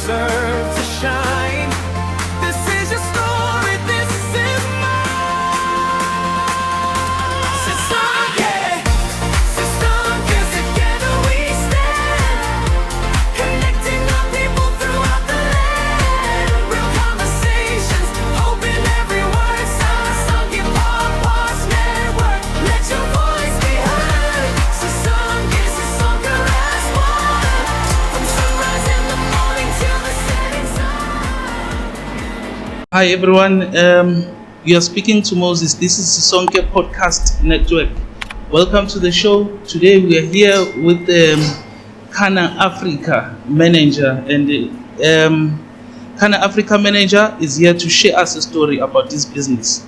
deserve to shine. This is your story, this is mine. System, yeah. System, 'cause together we stand. Connecting our people throughout the land. Real conversations, hope in every word. System, hip hop, Boss Network. Let your voice be heard. System, yes, system, as one. From sunrise in the morning till the setting sun. Hi everyone, you are speaking to Moses. This is the Sonke Podcast Network. Welcome to the show. Today we are here with Kana Africa manager, and Kana Africa manager is here to share us a story about this business.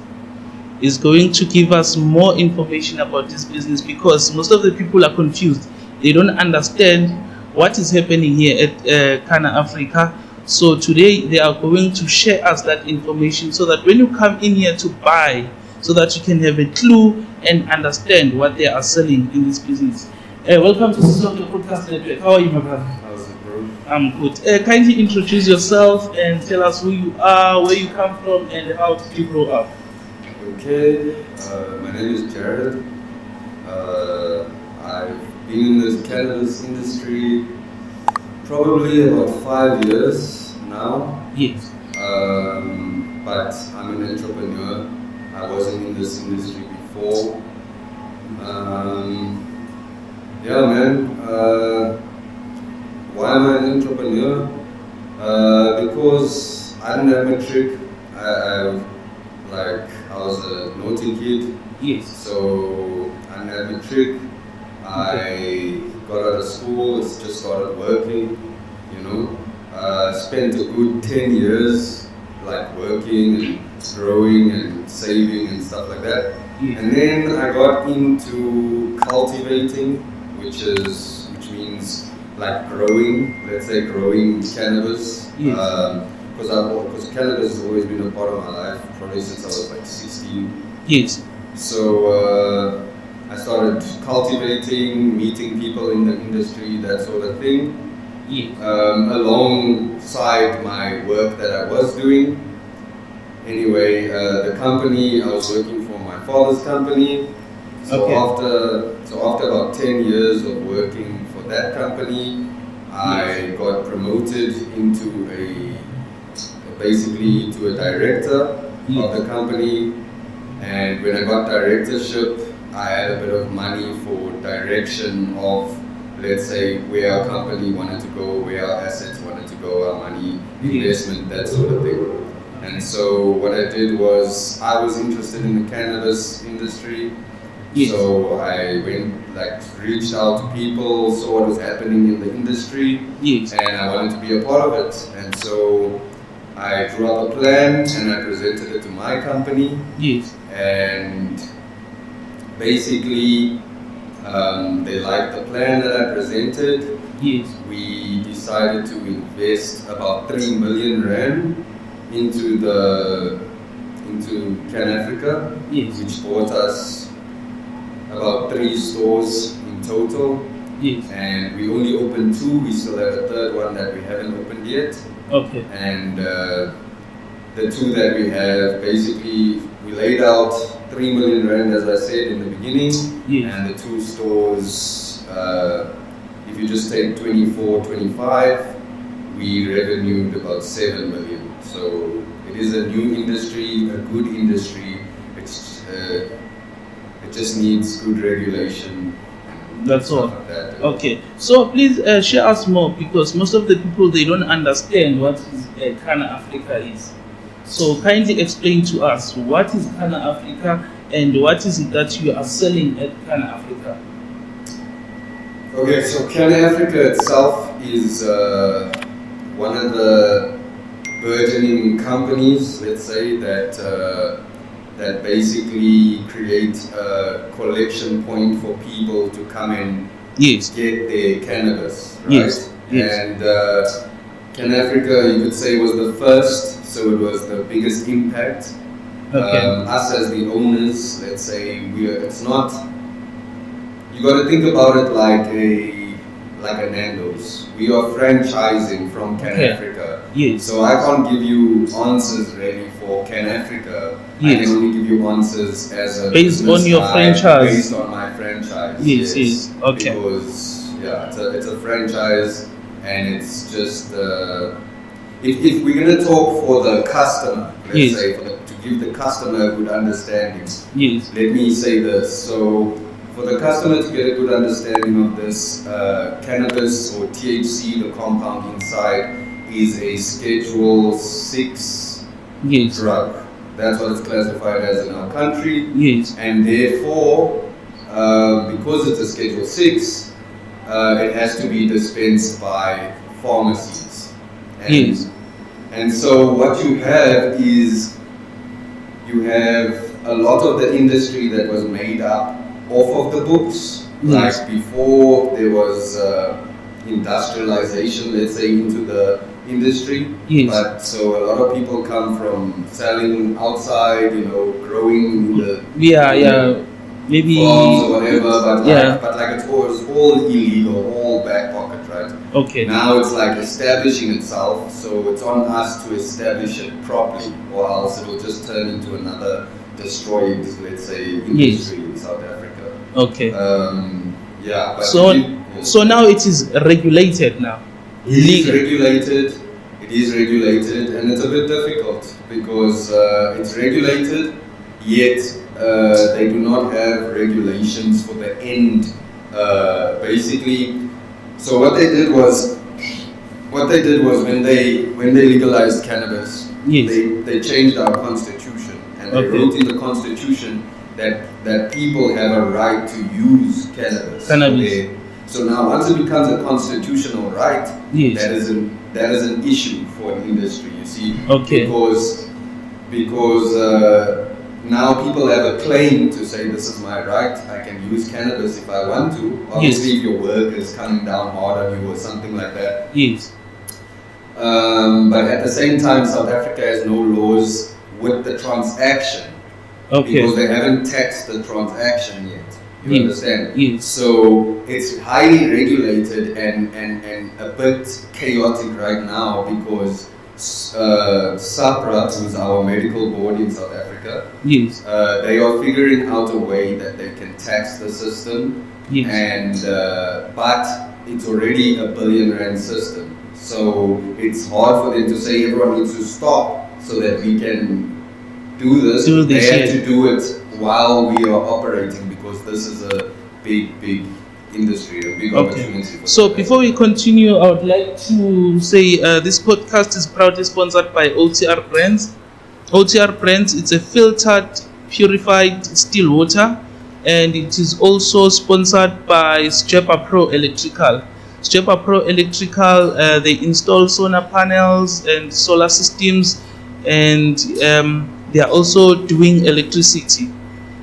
He's going to give us more information about this business because most of the people are confused. They don't understand what is happening here at Kana Africa. So today they are going to share us that information so that when you come in here to buy, so that you can have a clue and understand what they are selling in this business. Welcome to the Sonke Podcast Network. How are you, my brother? How's it, bro? I'm good. Kindly introduce yourself and tell us who you are, where you come from, and how did you grow up. Okay, my name is Jared. I've been in the cannabis industry probably about 5 years now. Yes. But I'm an entrepreneur. I wasn't in this industry before. Yeah, man. Why am I an entrepreneur? Because I didn't have matric. I was a naughty kid. Yes. So I didn't have matric. I got out of school, just started working, you know. Spent a good 10 years like working and growing and saving and stuff like that. Yes. And then I got into cultivating, which means like growing, let's say growing cannabis. Yes. Because cannabis has always been a part of my life, probably since I was like 16. Yes. So I started cultivating, meeting people in the industry, that sort of thing. Yes. Alongside my work that I was doing. Anyway, the company, I was working for my father's company. So Okay. after about 10 years of working for that company, I got promoted into basically to a director of the company. And when I got directorship, I had a bit of money for direction of, let's say, where our company wanted to go, where our assets wanted to go, our money, investment, that sort of thing. And so what I did was, I was interested in the cannabis industry. Yes. So I reached out to people, saw what was happening in the industry, Yes. and I wanted to be a part of it. And so I drew up a plan and I presented it to my company. Yes. And basically, they liked the plan that I presented. Yes. We decided to invest about 3 million rand into Can Africa, Yes. which bought us about 3 stores in total. Yes. And we only opened 2. We still have a third one that we haven't opened yet. Okay. And the 2 that we have, basically, we laid out 3 million rand, as I said in the beginning. Yes. And the 2 stores, if you just take 24, 25, we revenued about 7 million. So it is a new industry, a good industry. It just needs good regulation. That's all. Like that. Okay. So please share us more, because most of the people, they don't understand what Kana Africa is. So kindly explain to us what is Kana Africa and what is it that you are selling at Kana Africa. Okay, so Can Africa itself is one of the burgeoning companies, let's say, that basically create a collection point for people to come and Yes. get their cannabis, right? Yes. Yes. And Can Africa, you could say, was the first, so it was the biggest impact. Okay. Us as the owners, let's say, it's not, you got to think about it like like a Nando's. We are franchising from Can Okay. Africa. Yes. So I can't give you answers really for Can Africa. I Yes. can only give you answers as a Based business on your guy, franchise. Based on my franchise. Yes, yes. Okay. Because it's a franchise, and it's just if we're gonna talk for the customer, let's Yes. say to give the customer a good understanding. Yes. Let me say this. So, for the customer to get a good understanding of this, cannabis or THC, the compound inside, is a Schedule 6 Yes. drug. That's what it's classified as in our country. Yes. And therefore, because it's a Schedule 6, it has to be dispensed by pharmacies. And, Yes. and so what you have is, you have a lot of the industry that was made up off of the books. Yes. Like before there was industrialization, let's say, into the industry. Yes. But so a lot of people come from selling outside, growing in the Yeah. Maybe. farms or whatever, Yeah. but like it was all illegal, all back pocket, right? Okay. Now it's like establishing itself, so it's on us to establish it properly, or else it will just turn into another destroyed, let's say, industry in South Africa. Okay. But So now it is regulated now. it is regulated. It is regulated, and it's a bit difficult because it's regulated, yet they do not have regulations for the end. Basically, so what they did was when they legalized cannabis, Yes. they changed our constitution, and they Okay. wrote in the constitution that people have a right to use cannabis. Cannabis. So now, once it becomes a constitutional right, Yes. that is an issue for an industry. You see, Okay. because now people have a claim to say, this is my right, I can use cannabis if I want to. Obviously, if your work is coming down hard on you or something like that. Yes. But at the same time, South Africa has no laws with the transaction. Okay. Because they haven't taxed the transaction yet. You Yes. understand? Yes. So it's highly regulated and a bit chaotic right now because SAPRA, who's our medical board in South Africa, Yes. they are figuring out a way that they can tax the system. Yes. And but it's already a billion rand system. So it's hard for them to say everyone needs to stop so that we can do this. Do this, They have yeah. to do it while we are operating because this is a big industry, a big opportunity. For So them. before we continue, I would like to say this podcast is proudly sponsored by OTR Brands. OTR Brands, it's a filtered, purified still water, and it is also sponsored by Stigma Pro Electrical. Stigma Pro Electrical, they install solar panels and solar systems, and they are also doing electricity.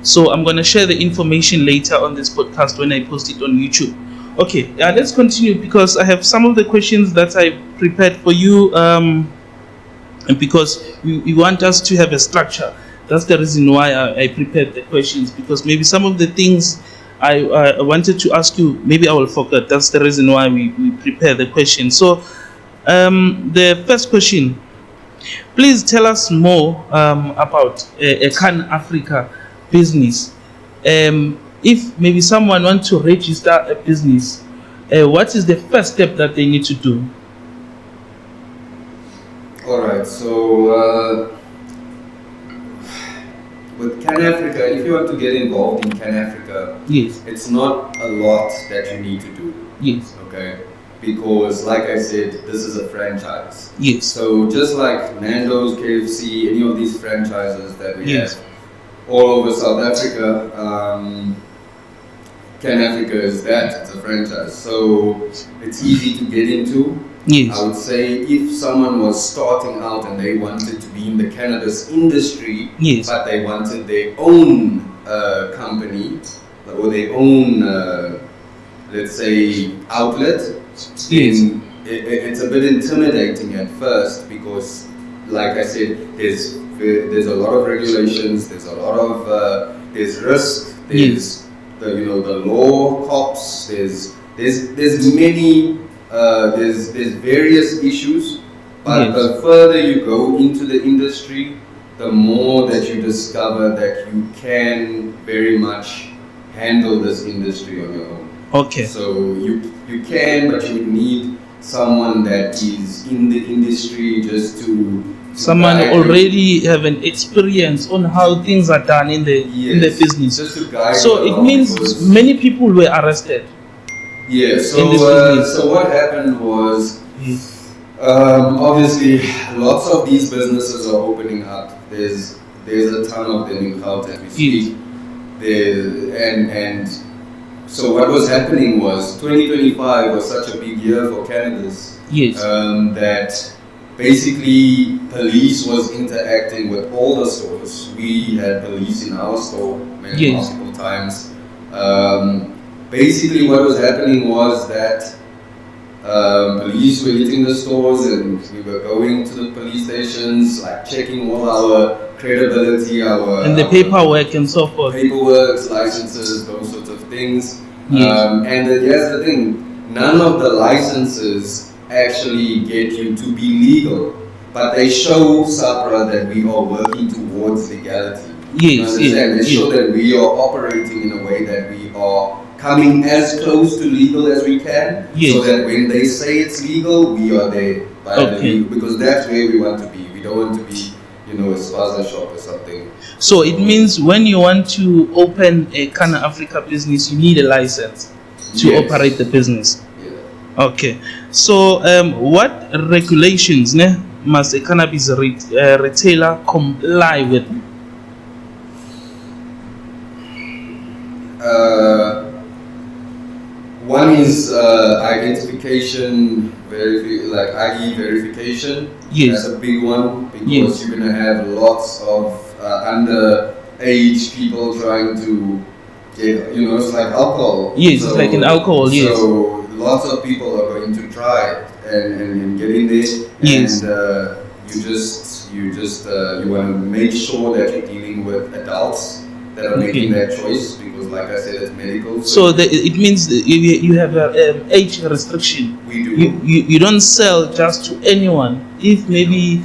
So I'm going to share the information later on this podcast when I post it on YouTube. Okay, let's continue because I have some of the questions that I prepared for you, and because we want us to have a structure. That's the reason why I prepared the questions, because maybe some of the things I wanted to ask you, maybe I will forget. That's the reason why we prepare the questions. So the first question, please tell us more about a Can Africa business. If maybe someone wants to register a business, what is the first step that they need to do? All right. So with Can Africa, if you want to get involved in Can Africa, Yes. it's not a lot that you need to do. Yes. Okay. Because, like I said, this is a franchise. Yes. So just like Nando's, KFC, any of these franchises that we Yes. have all over South Africa, Can Africa is that. It's a franchise. So it's easy to get into. Yes. I would say if someone was starting out and they wanted to be in the cannabis industry, Yes. but they wanted their own company or their own, let's say, outlet, Yes. then it's a bit intimidating at first because, like I said, there's a lot of regulations, there's a lot of there's risk, there's the law, cops, there's there's many there's various issues, but Yes. the further you go into the industry, the more that you discover that you can very much handle this industry on your own. Okay. So you can, but you would need someone that is in the industry just to Someone guide you. already have an experience on how things are done in the Yes, business. just to guide So you it along, means because- many people were arrested. Yeah, in this business. so what happened was, Yes. obviously, lots of these businesses are opening up. There's a ton of them in Gauteng as we Yes. speak. And so what was happening was 2025 was such a big year for cannabis, Yes. that basically police was interacting with all the stores. We had police in our store Yes. multiple times. Basically what was happening was that police were hitting the stores, and we were going to the police stations, like checking all our credibility, And the our paperwork and so forth. paperwork, licenses, those sorts of things. Yes. Here's the thing, none of the licenses actually get you to be legal, but they show SAPRA that we are working towards legality. You Yes, understand? yes, They show that we are operating in a way that we are coming as close to legal as we can, Yes. so that when they say it's legal, we are there. By the Okay. legal, because that's where we want to be. We don't want to be, a spaza shop or something. So it means when you want to open a Canna Africa business, you need a license to Yes. operate the business. Yeah. Okay. So what regulations must a cannabis retailer comply with? One is identification, like ID verification. Yes. That's a big one, because Yes. you're gonna have lots of underage people trying to get, it's like alcohol. Yes, it's like an alcohol, yes. So lots of people are going to try and get in there. Yes. And you want to make sure that you're dealing with adults that are making Okay. that choice, because like I said, it's medical. So it means that you have an age restriction. we do. You don't sell just to anyone. If maybe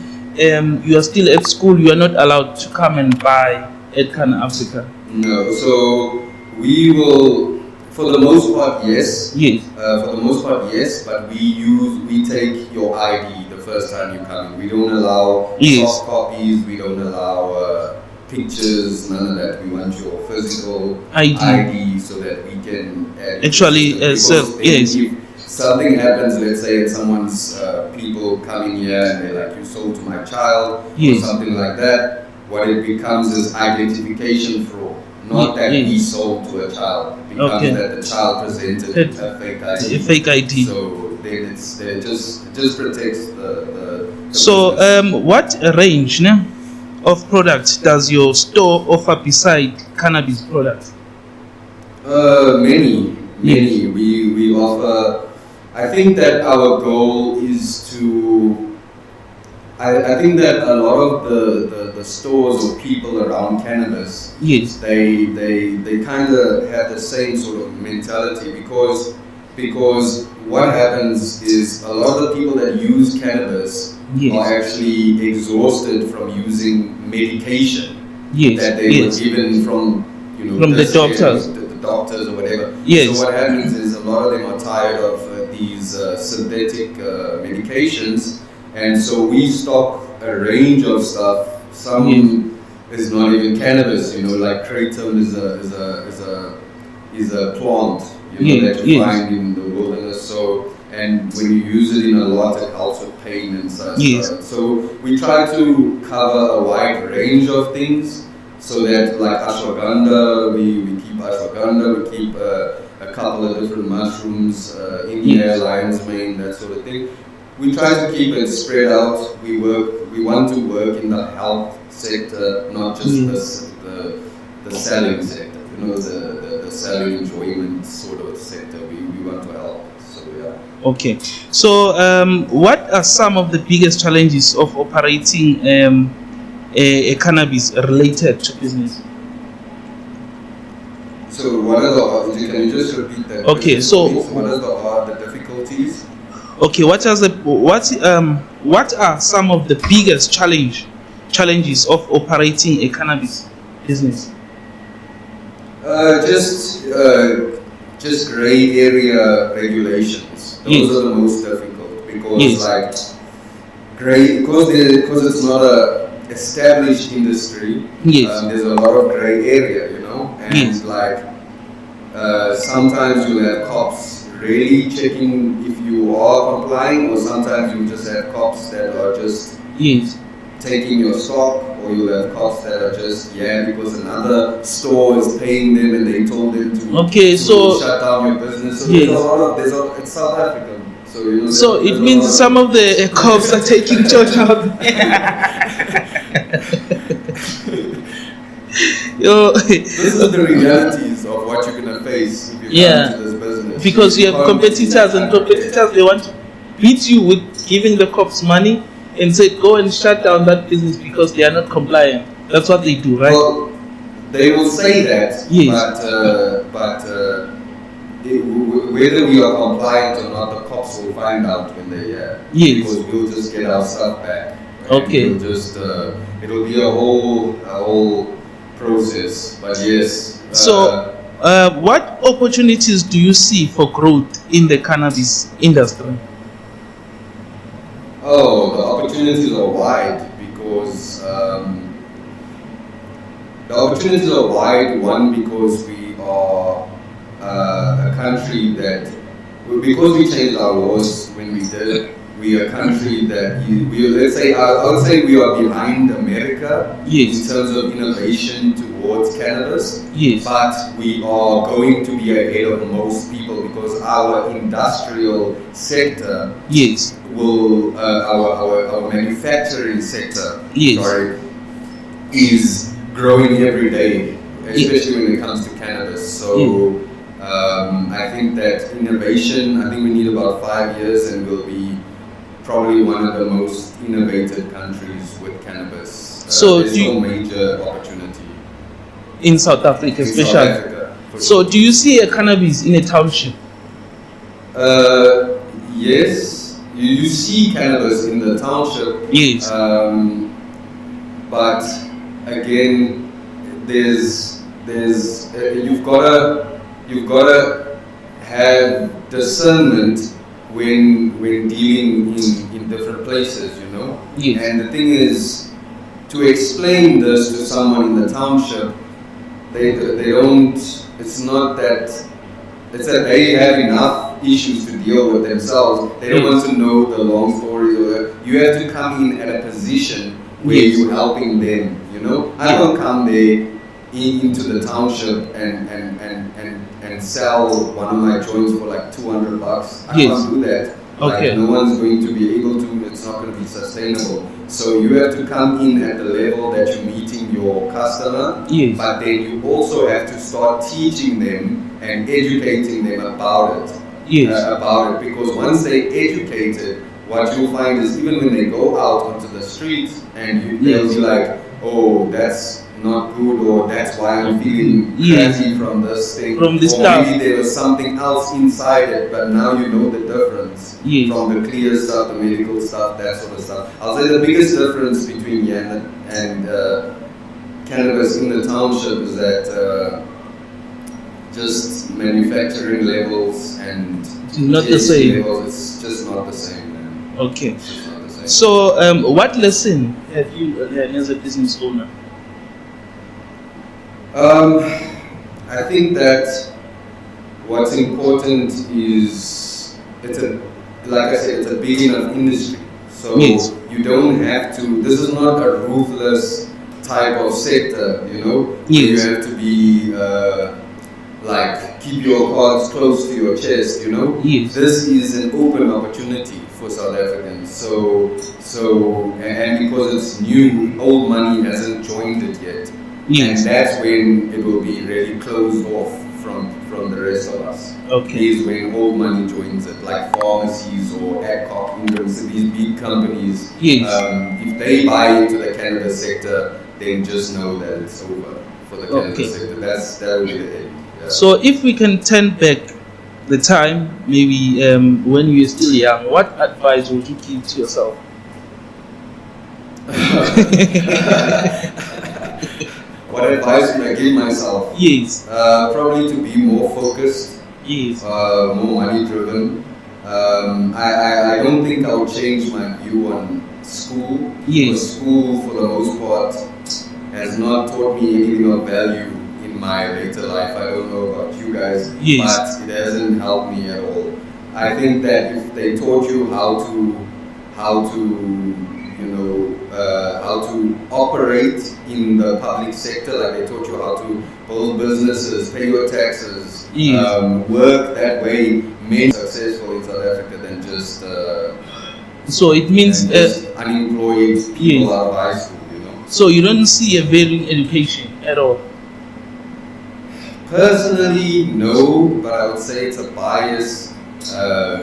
you are still at school, you are not allowed to come and buy at Canna Africa. No, so we will, for the most part, yes. Yes. For the most part, yes, but we take your ID the first time you come in. We don't allow Yes. soft copies. We don't allow pictures. None of that. We want your physical ID. so that we can Actually, because so, then yes. if something happens, let's say it's someone's people coming here and they're like, you sold to my child, Yes. or something like that. What it becomes is identification fraud. Not that he Yes. sold to a child. It becomes Okay. that the child presented It- a fake ID. A fake ID. So then it just protects the So business. what range of products does your store offer beside cannabis products? Many. We offer. I think that our goal is to. I think that a lot of the stores or people around cannabis, Yes. they kind of have the same sort of mentality, because what happens is a lot of the people that use cannabis Yes. are actually exhausted from using medication Yes. that they Yes. were given from From the doctors. the doctors or whatever. Yes. So what happens is a lot of them are tired of these synthetic medications, and so we stock a range of stuff. Some is not even cannabis, like kratom is a plant, that you Yes. find in the wilderness. So, and when you use it in a lot, it helps with pain and such. Yes. So we try to cover a wide range of things, so that like ashwagandha, we keep ashwagandha, we keep a couple of different mushrooms, India, lion's mane, that sort of thing. We try to keep it spread out. We want to work in the health sector, not just the selling sector. The selling enjoyment sort of sector. We want to help. So yeah. Okay. So what are some of the biggest challenges of operating a cannabis related to business? So what are the? Can you just repeat that? Okay, question so- for me? What are the difficulties? Okay, what are some of the biggest challenges of operating a cannabis business? Just gray area regulations. Those Yes. are the most difficult because Yes. like because it's not a established industry. Yes. There's a lot of gray area, you know, and Yes. like sometimes you'll have cops really checking if you are complying, or sometimes you just have cops that are just Yes. taking your stock, or you'll have cops that are just because another store is paying them and they told them to, Okay, to so- shut down your business. So Yes. it's South African. So you know. So it means some of the cops are taking charge out. Yo, This is the realities of what you're gonna face if you Yeah. come into this business. because you have competitors, and competitors, they want to beat you with giving the cops money and say go and shut down that business because they are not compliant. That's what they do, right? Well, they will say that, Yes. but whether we are compliant or not, the cops will find out when they Yes. because we'll just get our stuff back. And Okay. We'll just it'll be a whole process. But yes. So, what opportunities do you see for growth in the cannabis industry? Oh, the opportunities are wide because the opportunities are wide. One, because we are a country that, because we changed our laws when we did, we are a country that let's say I would say we are behind America Yes. in terms of innovation towards cannabis. Yes. But we are going to be ahead of most people because our industrial sector Yes. will our manufacturing sector Yes. is growing every day, especially when it comes to cannabis. So I think that innovation, I think we need about 5 years and we'll be probably one of the most innovative countries with cannabis. So there's do you- no major opportunity In South Africa, in South especially. Africa. for So, sure. do you see a cannabis in a township? Yes, you see cannabis in the township. Yes. But again, you've gotta have discernment when dealing in different places, you know. Yes. And the thing is, to explain this to someone in the township, they don't. It's not that. It's that they have enough issues to deal with themselves. They don't want to know the long stories. You have to come in at a position where Yes. you're helping them. You know, I don't come there into the township and sell one of my joints for like $200. I Yes. can't do that. Okay. Like, no one's going to be able to. It's not going to be sustainable. So you have to come in at the level that you're meeting your customer. Yes. But then you also have to start teaching them and educating them about it. Yes. About it, because once they're educated, what you'll find is even when they go out onto the streets and they'll Yes. be like, oh, that's not good, or that's why I'm feeling Yes. crazy from this thing. From this or stuff. maybe there was something else inside it, but now you know the difference. Yes. From the clear stuff, the medical stuff, that sort of stuff. I'll say the biggest difference between Yen and cannabis in the township is that just manufacturing levels and Not the THC same. levels, it's just not the same, man. Okay. It's just not the same. So, what lesson have you learned as a business owner? I think that what's important is like I said, it's a big enough industry. So Yes. you don't have to. This is not a ruthless type of sector, you know. Yes. You have to be like keep your cards close to your chest, you know. Yes. This is an open opportunity for South Africans. So and because it's new, old money hasn't joined it yet. Yes. And that's when it will be really closed off from the rest of us. Okay. Is when old money joins it, like pharmacies or Adcock Ingrams, these big companies. Yes. If they buy into the cannabis sector, then just know that it's over for the Okay. cannabis sector. That will be the end. Yeah. So if we can turn back the time, maybe when you were still young, what advice would you give to yourself? What advice would I give myself? Yes. Probably to be more focused, Yes. more money driven. I don't think I would change my view on school. Yes. Because school, for the most part, has not taught me anything of value in my later life. I don't know about you guys, Yes. but it hasn't helped me at all. I think that if they taught you how to how to operate in the public sector, like they taught you how to build businesses, pay your taxes, Yes. work that way, made successful in South Africa than just So it means unemployed people yes. out of high school, you know. So you don't see a varying education at all. Personally, no, but I would say it's a biased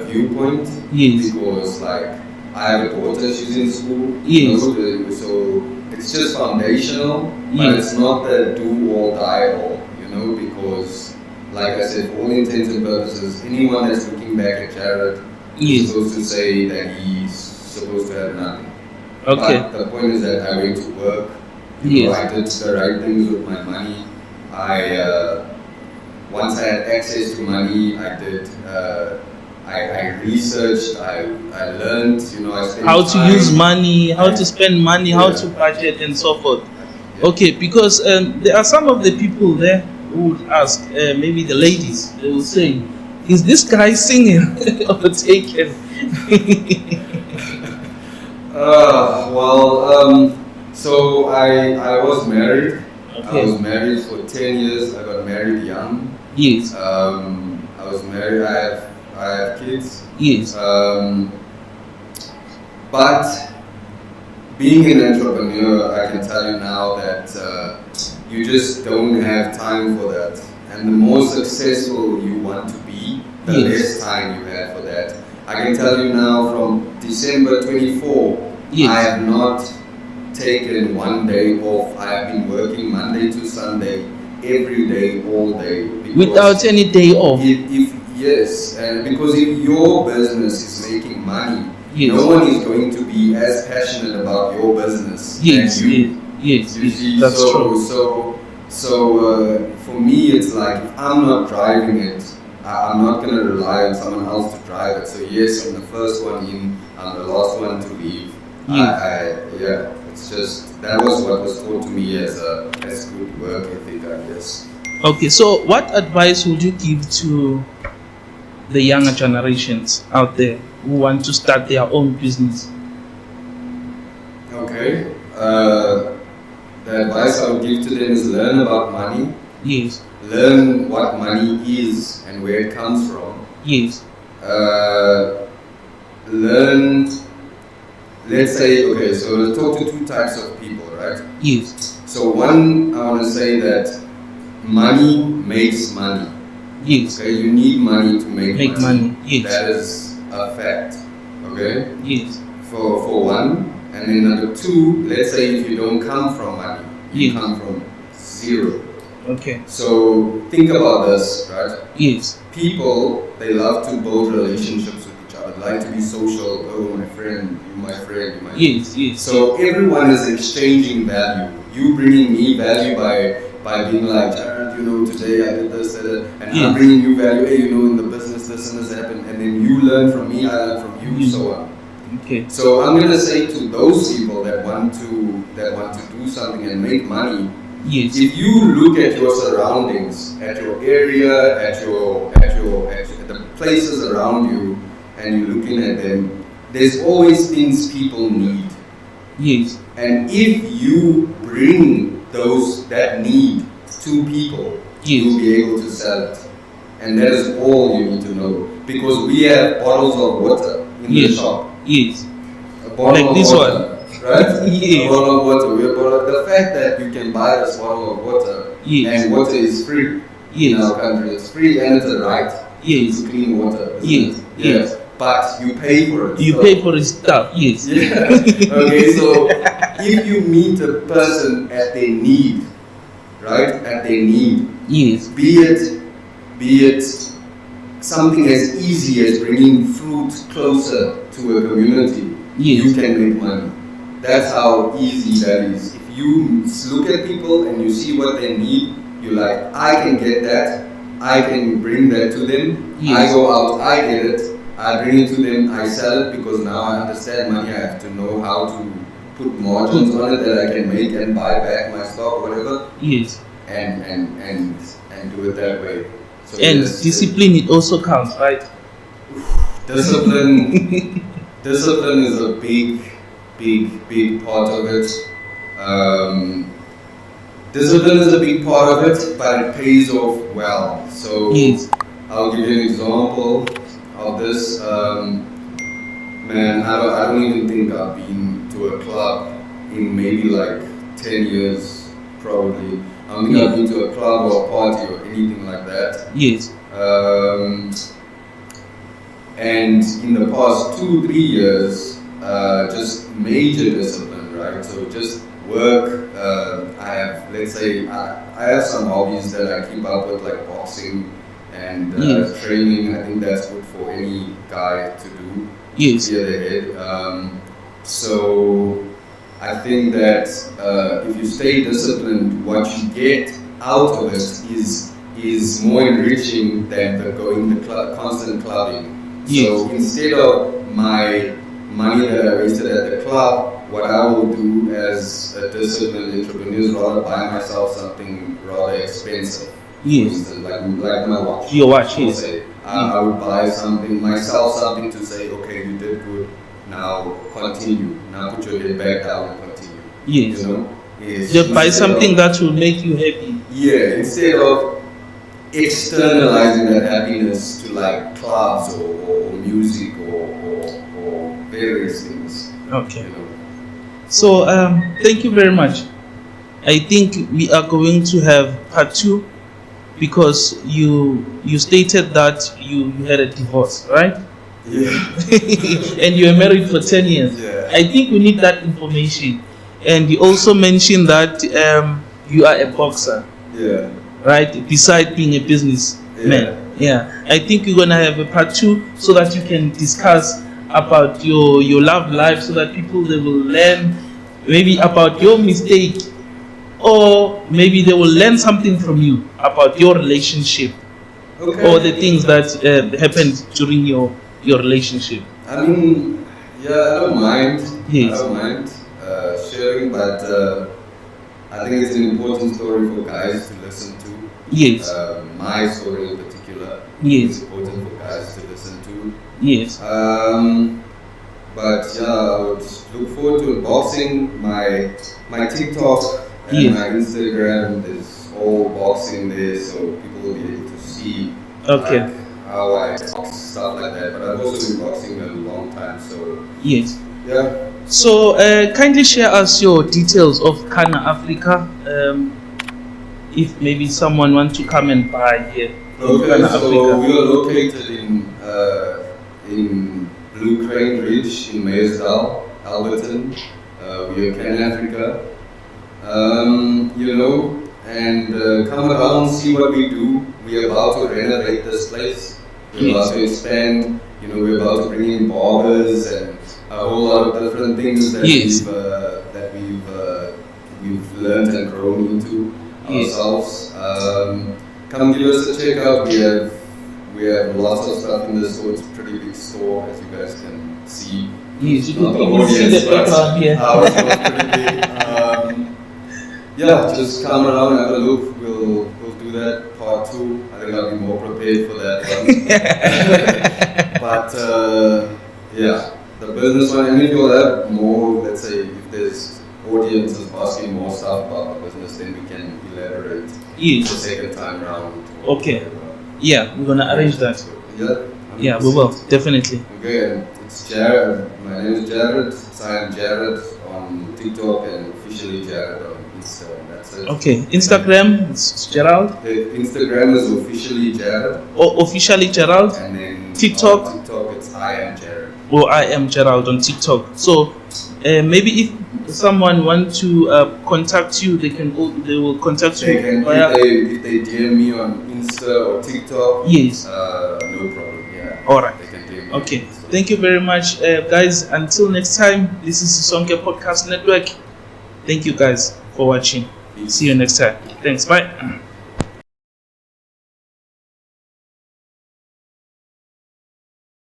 viewpoint. Yes. Because like I have a daughter, she's in school. Yes. You know, so it's just foundational, but Yes. it's not the do or die all, you know, because like I said, for all intents and purposes, anyone that's looking back at Jared Yes. is supposed to say that he's supposed to have nothing. Okay. But the point is that I went to work. Yes. I did the right things with my money. Once I had access to money, I did. I researched. I learned. You know, I spent How to time. use money, how to spend money, how Yeah. to budget, and so forth. Yeah. Okay, because there are some of the people there who would ask, maybe the ladies, they will say, "Is this guy singing or taken?" So I was married. Okay. I was married for 10 years. I got married young. Yes. I was married. I have kids. Yes. But being an entrepreneur, I can tell you now that you just don't have time for that. And the more successful you want to be, the Yes. less time you have for that. I can tell you now from December 24, Yes. I have not taken one day off. I have been working Monday to Sunday, every day, all day. because Without any day off. Yes, and because if your business is making money, Yes. no one is going to be as passionate about your business Yes. as you. Yes. You see, That's true. So for me, it's like if I'm not driving it, I'm not gonna rely on someone else to drive it. So yes, I'm the first one in, I'm the last one to leave. Yeah. It's just that was what was taught to me as good work ethic, I guess. Okay, so what advice would you give to the younger generations out there who want to start their own business? Okay. The advice I would give to them is learn about money, Yes. learn what money is and where it comes from. Yes. Learn, let's say, okay, so let's talk to two types of people, right? Yes. So one, I want to say that money makes money. Yes. Okay, you need money to make money. Yes. That is a fact. Okay, Yes. for one, and then number two, let's say if you don't come from money, you Yes. come from zero. Okay. So think about this, right? Yes. People, they love to build relationships with each other, like to be social. Oh, my friend, you my friend, you my Yes. Yes. So everyone is exchanging value. You bringing me value by being like, Jared, you know, today I did this, and Yes. I'm bringing you value. Hey, you know, in the business this and this happened, and then you learn from me, I learn from you, Yes. so on. Okay. So I'm gonna say to those people that want to do something and make money, Yes. if you look at your surroundings, at your area, at the places around you, and you're looking at them, there's always things people need. Yes. And if you bring that need to people, Yes. you'll be able to sell it. And that is all you need to know. Because we have bottles of water in the Yes. shop. Yes. A bottle Like of this water, right? Yes. A bottle of water. The fact that you can buy this bottle of water, Yes. and water is free in Yes. our country. It's free and it's a right Yes. to clean water. Isn't Yes. it? Yes. But you pay for it. You so- pay for the stuff. Yes. Yeah. Okay, so if you meet a person at their need, right? At their need, Yes. be it be it something as easy as bringing fruit closer to a community, Yes. you can make money. That's how easy that is. If you look at people and you see what they need, you're like, I can get that, I can bring that to them. Yes. I go out, I get it, I bring it to them, I sell it because now I understand money. I have to know how to put margins on it that I can make and buy back my stock, whatever, Yes. and do it that way. So And yes, discipline, it also counts, right? discipline is a big part of it. Discipline is a big part of it, but it pays off well. So Yes. I'll give you an example of this. Man, I don't even think I've been to a club in maybe like 10 years, probably. I don't think I've been to a club or a party or anything like that. Yes. And in the past 2-3 years, just major discipline, right? So just work. I have, let's say, I have some hobbies that I keep up with, like boxing and Yes. training. I think that's good for any guy to do. Yes. Clear their head. So I think that if you stay disciplined, what you get out of it is more enriching than the constant clubbing. Yes. So instead of my money that I wasted at the club, what I will do as a disciplined entrepreneur is rather buy myself something rather expensive. Yes. For instance, like my watch. Your watch, I'll yes. say. I would buy something to say, okay, you did good. Now continue. Now put your head back down and continue. Yes. You know? Yes. Just buy Instead something of- that will make you happy. Yeah, instead of externalizing that happiness to like clubs or music or various things. Okay. You know. So, thank you very much. I think we are going to have part 2 because you stated that you had a divorce, right? Yeah. And you were married for 10 years. Yeah. I think we need that information. And you also mentioned that you are a boxer, Yeah. right? Besides being a businessman. Yeah. I think we're gonna have a part 2 so that you can discuss about your love life, so that people, they will learn maybe about your mistake, or maybe they will learn something from you about your relationship, Okay. or the things that happened during your relationship. I mean, yeah, I don't mind. Yes. I don't mind sharing, but I think it's an important story for guys to listen to. Yes. My story in particular. Yes. It's important for guys to listen to. Yes. But yeah, I would look forward to boxing. My TikTok and Yes. my Instagram is all boxing there, so people will be able to see Okay. like, how I box, stuff like that. But I've also been boxing a long time, so Yes. yeah. So, kindly share us your details of Kana Africa. If maybe someone wants to come and buy here. Okay, Kana so Africa. we are located in Blue Crane Ridge in Meyersdal, Alberton. We are Can Africa. You know, and come around, see what we do. We are about to renovate this place. We're about to expand. You know, we're about to bring in barbers and a whole lot of different things that Yes. we've learned and grown into Yes. ourselves. Come give us a check out. We have lots of stuff in the store. It's a pretty big store, as you guys can see. Yes, you Not can the even see audience, the but background here. our store's pretty big. Yeah, just come around, have a look. We'll do that part 2. I think I'll be more prepared for that one. But yeah, the business one. And if you'll have more, let's say, if there's audiences asking more stuff about the business, then we can elaborate the Yes. second time round. Okay. Yeah, we're gonna arrange that. Yeah. Yeah, we will definitely. Okay, and it's Jared. My name is Jared. I am Jared on TikTok and officially Jared on Instagram. That's it. Okay, Instagram it's Gerald, The Instagram is officially Jared, or officially Gerald, and then TikTok? on TikTok it's I am Jared. or I am Gerald on TikTok. So Maybe if someone wants to contact you, they will contact They you can, via. if they DM me on Insta or TikTok. Yes. No problem. Yeah. All right. They can DM me. Okay. on Insta. Thank you very much, guys. Until next time, this is the Sonke Podcast Network. Thank you guys for watching. Peace. See you next time. Thanks. Bye.